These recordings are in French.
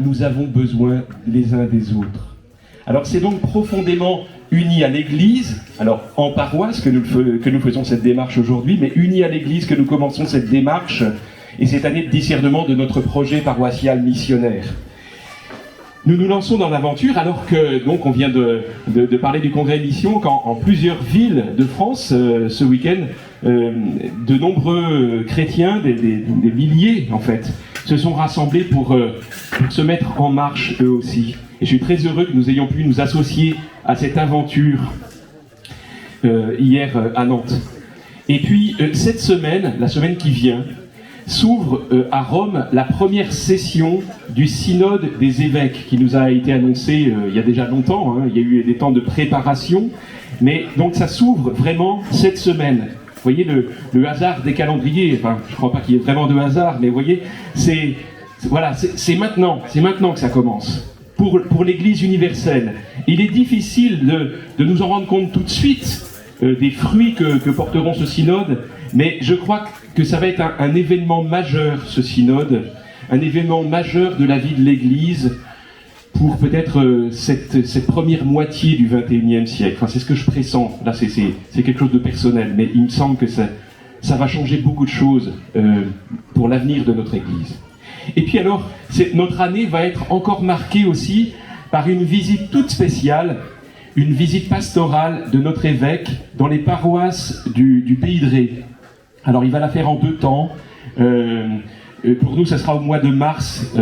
nous avons besoin les uns des autres. Alors c'est donc profondément unis à l'Église, alors en paroisse que nous faisons cette démarche aujourd'hui, mais unis à l'Église que nous commençons cette démarche et cette année de discernement de notre projet paroissial missionnaire. Nous nous lançons dans l'aventure alors que, donc, on vient de parler du congrès Mission, qu'en plusieurs villes de France, ce week-end, de nombreux chrétiens, des milliers en fait, se sont rassemblés pour se mettre en marche eux aussi. Et je suis très heureux que nous ayons pu nous associer à cette aventure hier à Nantes. Et puis, cette semaine, la semaine qui vient, s'ouvre à Rome la première session du synode des évêques qui nous a été annoncé il y a déjà longtemps, hein, il y a eu des temps de préparation, mais donc ça s'ouvre vraiment cette semaine. Vous voyez le hasard des calendriers, enfin je ne crois pas qu'il y ait vraiment de hasard, mais vous voyez, c'est maintenant que ça commence, pour l'Église universelle. Il est difficile de nous en rendre compte tout de suite, des fruits que porteront ce synode, mais je crois que ça va être un événement majeur, ce synode, un événement majeur de la vie de l'Église pour peut-être cette première moitié du XXIe siècle. Enfin, c'est ce que je pressens. Là, c'est quelque chose de personnel, mais il me semble que ça va changer beaucoup de choses pour l'avenir de notre Église. Et puis alors, notre année va être encore marquée aussi par une visite toute spéciale, une visite pastorale de notre évêque dans les paroisses du Pays de Ré. Alors il va la faire en 2 temps. Pour nous, ce sera au mois de mars.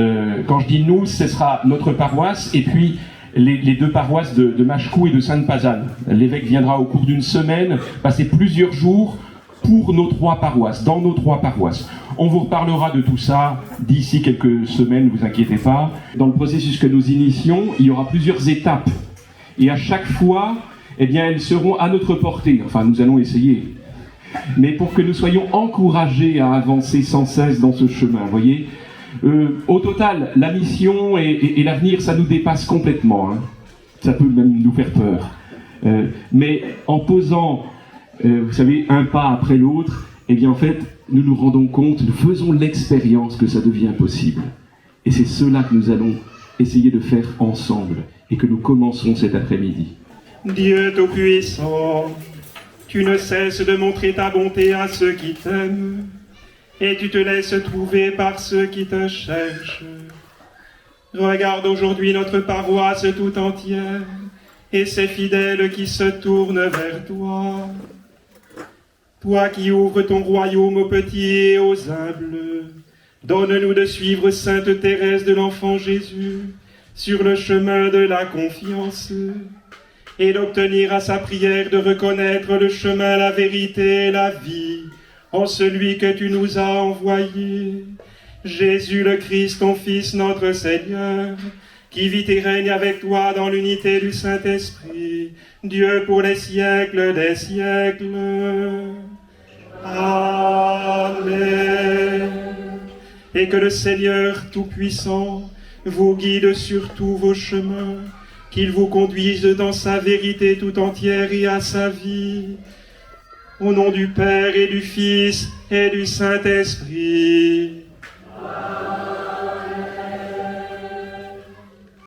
Quand je dis nous, ce sera notre paroisse et puis les 2 paroisses de Machecou et de Sainte-Pazanne. L'évêque viendra au cours d'une semaine, passer plusieurs jours pour nos 3 paroisses, dans nos 3 paroisses. On vous reparlera de tout ça d'ici quelques semaines, ne vous inquiétez pas. Dans le processus que nous initions, il y aura plusieurs étapes. Et à chaque fois, eh bien, elles seront à notre portée. Enfin, nous allons essayer. Mais pour que nous soyons encouragés à avancer sans cesse dans ce chemin, vous voyez. Au total, la mission et l'avenir, ça nous dépasse complètement. Hein. Ça peut même nous faire peur. Mais en posant, vous savez, un pas après l'autre, eh bien, en fait, nous nous rendons compte, nous faisons l'expérience que ça devient possible. Et c'est cela que nous allons essayer de faire ensemble et que nous commencerons cet après-midi. Dieu Tout-Puissant, tu ne cesses de montrer ta bonté à ceux qui t'aiment, et tu te laisses trouver par ceux qui te cherchent. Regarde aujourd'hui notre paroisse tout entière, et ses fidèles qui se tournent vers toi. Toi qui ouvres ton royaume aux petits et aux humbles, donne-nous de suivre Sainte Thérèse de l'Enfant Jésus sur le chemin de la confiance, et d'obtenir à sa prière de reconnaître le chemin, la vérité et la vie en celui que tu nous as envoyé, Jésus le Christ, ton Fils, notre Seigneur, qui vit et règne avec toi dans l'unité du Saint-Esprit, Dieu pour les siècles des siècles. Amen. Et que le Seigneur Tout-Puissant vous guide sur tous vos chemins, qu'il vous conduise dans sa vérité tout entière et à sa vie. Au nom du Père et du Fils et du Saint-Esprit.